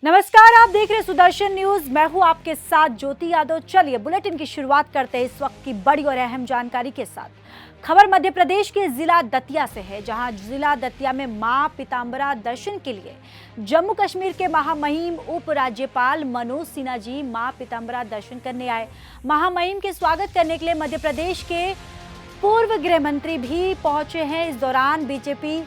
नमस्कार, आप देख रहे सुदर्शन न्यूज। मैं हूं आपके साथ ज्योति यादव। चलिए बुलेटिन की शुरुआत करते हैं इस वक्त की बड़ी और अहम जानकारी के साथ। खबर मध्य प्रदेश के जिला दतिया से है, जहां जिला दतिया में मां पीताम्बरा दर्शन के लिए जम्मू कश्मीर के महामहिम उप राज्यपाल मनोज सिन्हा जी मां पीताम्बरा दर्शन करने आए। महामहिम के स्वागत करने के लिए मध्य प्रदेश के पूर्व गृह मंत्री भी पहुंचे हैं। इस दौरान बीजेपी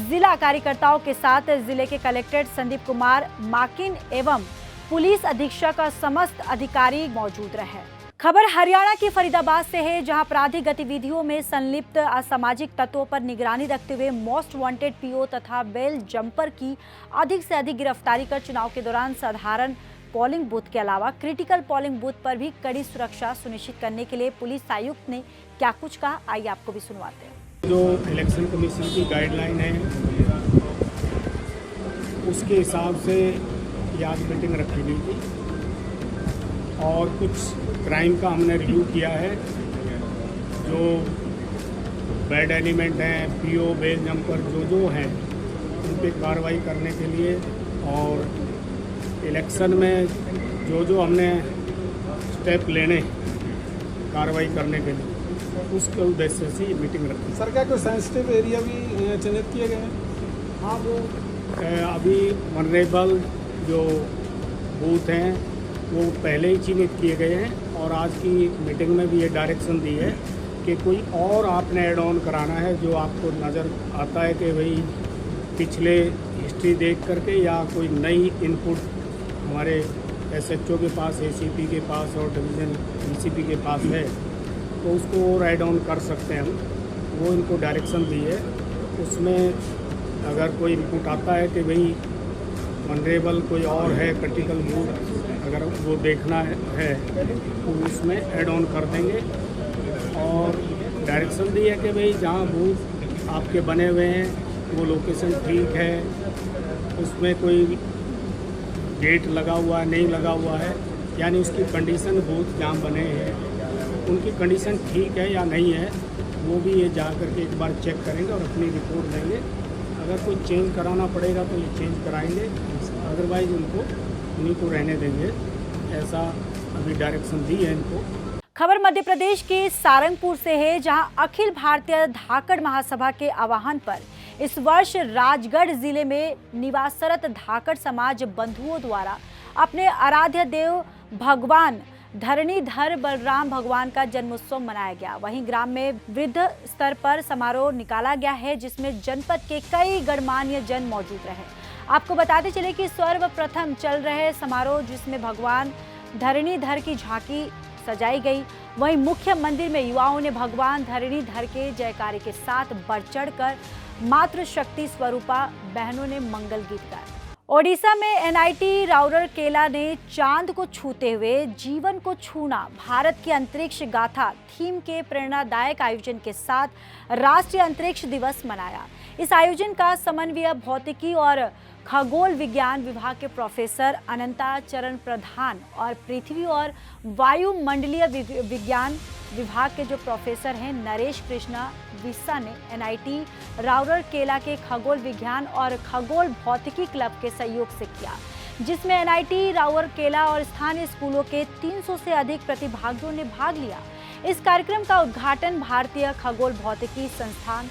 जिला कार्यकर्ताओं के साथ जिले के कलेक्टर संदीप कुमार माकिन एवं पुलिस अधीक्षक और समस्त अधिकारी मौजूद रहे। खबर हरियाणा की फरीदाबाद से है, जहां आपराधिक गतिविधियों में संलिप्त असामाजिक तत्वों पर निगरानी रखते हुए मोस्ट वांटेड पीओ तथा बेल जंपर की अधिक से अधिक गिरफ्तारी कर चुनाव के दौरान साधारण पोलिंग बूथ के अलावा क्रिटिकल पोलिंग बूथ पर भी कड़ी सुरक्षा सुनिश्चित करने के लिए पुलिस आयुक्त ने क्या कुछ कहा, आइए आपको भी सुनवाते हैं। जो इलेक्शन कमीशन की गाइडलाइन है उसके हिसाब से आज मीटिंग रखी गई थी और कुछ क्राइम का हमने रिव्यू किया है। जो बैड एलिमेंट हैं, पीओ बेल जंपर जो हैं उन पर कार्रवाई करने के लिए और इलेक्शन में जो हमने स्टेप लेने कार्रवाई करने के लिए उसके उद्देश्य से ये मीटिंग रखी। सर, क्या कोई सेंसिटिव एरिया भी चिन्हित किए गए हैं? हाँ, वो अभी वनरेबल जो बूथ हैं वो पहले ही चिन्हित किए गए हैं और आज की मीटिंग में भी ये डायरेक्शन दी है कि कोई और आपने ऐड ऑन कराना है जो आपको नज़र आता है कि भाई पिछले हिस्ट्री देख करके या कोई नई इनपुट हमारे एसएचओ के पास, एसीपी के पास और डिवीज़न डीसीपी के पास है तो उसको और ऐड ऑन कर सकते हैं हम। वो इनको डायरेक्शन दी है। उसमें अगर कोई इनपुट आता है कि भाई वनरेबल कोई और है, क्रिटिकल बूथ अगर वो देखना है तो उसमें ऐड ऑन कर देंगे। और डायरेक्शन दी है कि भाई जहाँ बूथ आपके बने हुए हैं वो लोकेशन ठीक है, उसमें कोई गेट लगा हुआ है नहीं लगा हुआ है, यानी उसकी कंडीशन बूथ जहाँ बने हैं उनकी कंडीशन ठीक है या नहीं है, वो भी ये जा करके एक बार चेक करेंगे और अपनी रिपोर्ट देंगे। अगर कोई चेंज कराना पड़ेगा तो ये चेंज कराएंगे, अदरवाइज उनको उन्हीं को रहने देंगे। ऐसा अभी डायरेक्शन दी है इनको। खबर मध्य प्रदेश के सारंगपुर से है, जहां अखिल भारतीय धाकड़ महासभा के आह्वान पर इस वर्ष राजगढ़ जिले में निवासरत धाकड़ समाज बंधुओं द्वारा अपने आराध्य देव भगवान धरणीधर बलराम भगवान का जन्मोत्सव मनाया गया। वहीं ग्राम में वृद्ध स्तर पर समारोह निकाला गया है, जिसमें जनपद के कई गणमान्य जन मौजूद रहे। आपको बताते चले कि सर्वप्रथम चल रहे समारोह जिसमें भगवान धरणीधर की झांकी सजाई गई। वहीं मुख्य मंदिर में युवाओं ने भगवान धरणीधर के जयकारे के साथ बढ़ चढ़कर मातृशक्ति स्वरूपा बहनों ने मंगल गीत गाए। ओडिशा में एनआईटी राउरकेला ने चांद को छूते हुए जीवन को छूना भारत की अंतरिक्ष गाथा थीम के प्रेरणादायक आयोजन के साथ राष्ट्रीय अंतरिक्ष दिवस मनाया। इस आयोजन का समन्वय भौतिकी और खगोल विज्ञान विभाग के प्रोफेसर अनंता चरण प्रधान और पृथ्वी और वायुमंडलीय विज्ञान विभाग के जो प्रोफेसर हैं नरेश कृष्णा विस्सा ने एनआईटी राउरकेला के खगोल विज्ञान और खगोल भौतिकी क्लब के सहयोग से किया, जिसमें एनआईटी राउरकेला और स्थानीय स्कूलों के 300 से अधिक प्रतिभागियों ने भाग लिया। इस कार्यक्रम का उद्घाटन भारतीय खगोल भौतिकी संस्थान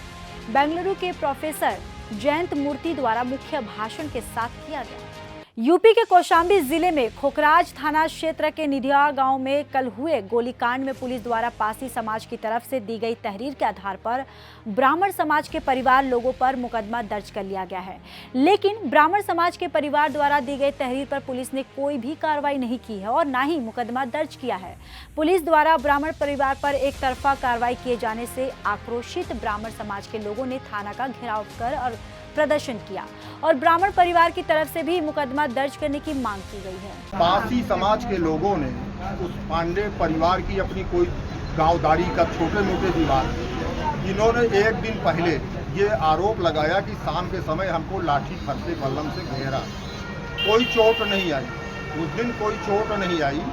बेंगलुरु के प्रोफेसर जयंत मूर्ति द्वारा मुख्य भाषण के साथ किया गया। यूपी के कौशाम्बी जिले में खोखराज थाना क्षेत्र के निधिया गांव में कल हुए गोलीकांड में पुलिस द्वारा पासी समाज की तरफ से दी गई तहरीर के आधार पर ब्राह्मण समाज के परिवार लोगों पर मुकदमा दर्ज कर लिया गया है। लेकिन ब्राह्मण समाज के परिवार द्वारा दी गई तहरीर पर पुलिस ने कोई भी कार्रवाई नहीं की है और न ही मुकदमा दर्ज किया है। पुलिस द्वारा ब्राह्मण परिवार पर एक तरफा कार्रवाई किए जाने से आक्रोशित ब्राह्मण समाज के लोगों ने थाना का घेराव कर और प्रदर्शन किया और ब्राह्मण परिवार की तरफ से भी मुकदमा दर्ज करने की मांग की गई है। पासी समाज के लोगों ने उस पांडे परिवार की अपनी कोई गांवदारी का छोटे मोटे विवाद, इन्होंने एक दिन पहले ये आरोप लगाया कि शाम के समय हमको लाठी फरसे बल्लम से घेरा, कोई चोट नहीं आई। उस दिन कोई चोट नहीं आई।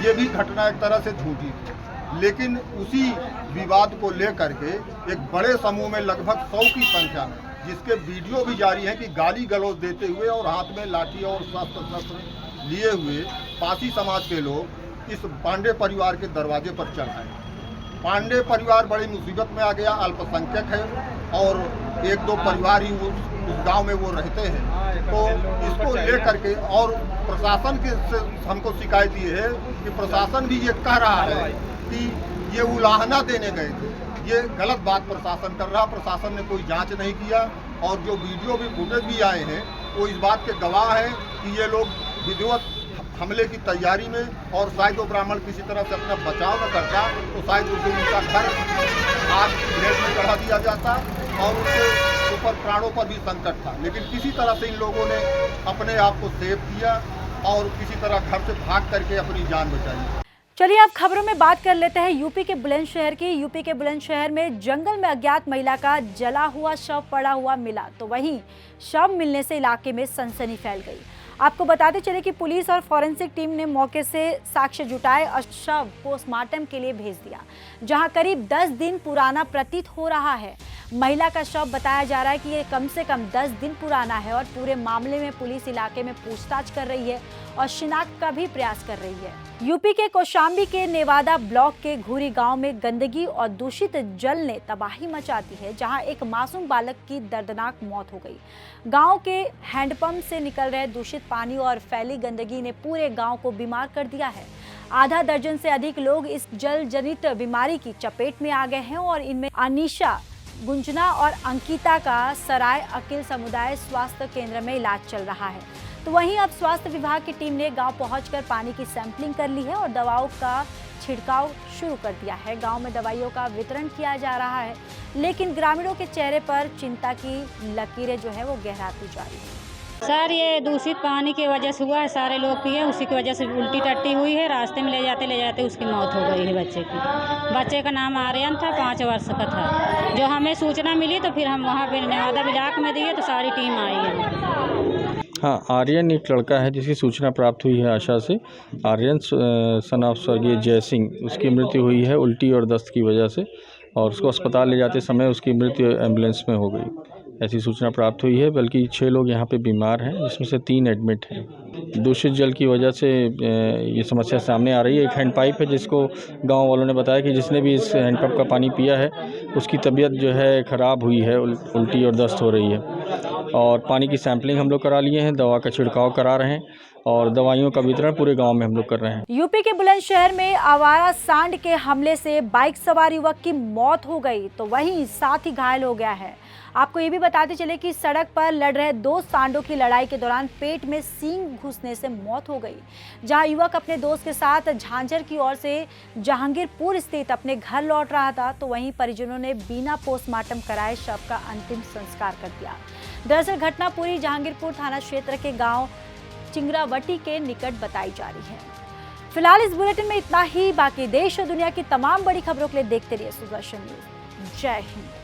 ये भी घटना एक तरह से झूठी थी, लेकिन उसी विवाद को लेकर के एक बड़े समूह में लगभग 100 की संख्या में जिसके वीडियो भी जारी है कि गाली गलौज देते हुए और हाथ में लाठी और शस्त्र लिए हुए पासी समाज के लोग इस पांडे परिवार के दरवाजे पर चढ़ आए। पांडे परिवार बड़ी मुसीबत में आ गया, अल्पसंख्यक है और एक दो परिवार ही उस गांव में वो रहते हैं। तो इसको लेकर के और प्रशासन के से हमको शिकायत ये है कि प्रशासन भी ये कह रहा है कि ये उलाहना देने गए थे। ये गलत बात प्रशासन कर रहा, प्रशासन ने कोई जांच नहीं किया और जो वीडियो भी फुटेज भी आए हैं वो इस बात के गवाह हैं कि ये लोग विधिवत हमले की तैयारी में और शायद वो ब्राह्मण किसी तरह से अपना बचाव न करता तो शायद उनका घर आग ग्रेड में चढ़ा दिया जाता और उनके ऊपर प्राणों पर भी संकट था। लेकिन किसी तरह से इन लोगों ने अपने आप को सेव किया और किसी तरह घर से भाग करके अपनी जान बचाई। चलिए अब खबरों में बात कर लेते हैं यूपी के बुलंदशहर की। यूपी के बुलंदशहर में जंगल में अज्ञात महिला का जला हुआ शव पड़ा हुआ मिला, तो वहीं शव मिलने से इलाके में सनसनी फैल गई। आपको बताते चले कि पुलिस और फॉरेंसिक टीम ने मौके से साक्ष्य जुटाए और शव पोस्टमार्टम के लिए भेज दिया, जहां करीब 10 दिन पुराना प्रतीत हो रहा है। महिला का शव बताया जा रहा है कि ये कम से कम 10 दिन पुराना है और पूरे मामले में पुलिस इलाके में पूछताछ कर रही है और शिनाख्त का भी प्रयास कर रही है। यूपी के कौशाम्बी के नेवादा ब्लॉक के घूरी गांव में गंदगी और दूषित जल ने तबाही मचा दी है, जहां एक मासूम बालक की दर्दनाक मौत हो गई। गांव के हैंडपंप से निकल रहे दूषित पानी और फैली गंदगी ने पूरे गांव को बीमार कर दिया है। आधा दर्जन से अधिक लोग इस जल जनित बीमारी की चपेट में आ गए हैं और इनमें अनीशा, गुंजना और अंकिता का सराय अकिल समुदाय स्वास्थ्य केंद्र में इलाज चल रहा है। तो वहीं अब स्वास्थ्य विभाग की टीम ने गांव पहुंचकर पानी की सैंपलिंग कर ली है और दवाओं का छिड़काव शुरू कर दिया है। गांव में दवाइयों का वितरण किया जा रहा है, लेकिन ग्रामीणों के चेहरे पर चिंता की लकीरें जो है वो गहराती जा रही है। सर, ये दूषित पानी की वजह से हुआ है, सारे लोग पिए, उसी की वजह से उल्टी टट्टी हुई है। रास्ते में ले जाते उसकी मौत हो गई है बच्चे की। बच्चे का नाम आर्यन था, 5 वर्ष का था। जो हमें सूचना मिली तो फिर हम वहाँ पे नेवादा ब्लॉक में दिए तो सारी टीम आई है। हाँ, आर्यन एक लड़का है जिसकी सूचना प्राप्त हुई है आशा से। आर्यन सन ऑफ स्वर्गीय जय सिंह, उसकी मृत्यु हुई है उल्टी और दस्त की वजह से और उसको अस्पताल ले जाते समय उसकी मृत्यु एम्बुलेंस में हो गई, ऐसी सूचना प्राप्त हुई है। बल्कि 6 लोग यहाँ पे बीमार हैं, जिसमें से 3 एडमिट हैं। दूषित जल की वजह से ये समस्या सामने आ रही है। एक हैंडपाइप है जिसको गांव वालों ने बताया कि जिसने भी इस हैंडपंप का पानी पिया है उसकी तबीयत जो है ख़राब हुई है, उल्टी और दस्त हो रही है। और पानी की सैंपलिंग हम लोग करा लिए हैं, दवा का छिड़काव करा रहे हैं और दवाइयों का वितरण पूरे गांव में हम लोग कर रहे हैं। यूपी के बुलंदशहर में आवारा सांड के हमले से बाइक सवार युवक की मौत हो गई, तो वहीं साथ ही घायल हो गया है। आपको ये भी बताते चले कि सड़क पर लड़ रहे 2 सांडों की लड़ाई के दौरान पेट में सींग घुसने से मौत हो गई। जहां युवक अपने दोस्त के साथ झांझर की ओर से जहांगीरपुर स्थित अपने घर लौट रहा था, तो वहीं परिजनों ने बिना पोस्टमार्टम कराए शव का अंतिम संस्कार कर दिया। दरअसल घटना पूरी जहांगीरपुर थाना क्षेत्र के गाँव चिंगरावटी के निकट बताई जा रही है। फिलहाल इस बुलेटिन में इतना ही। बाकी देश और दुनिया की तमाम बड़ी खबरों के लिए देखते रहिए सुदर्शन न्यूज। जय हिंद।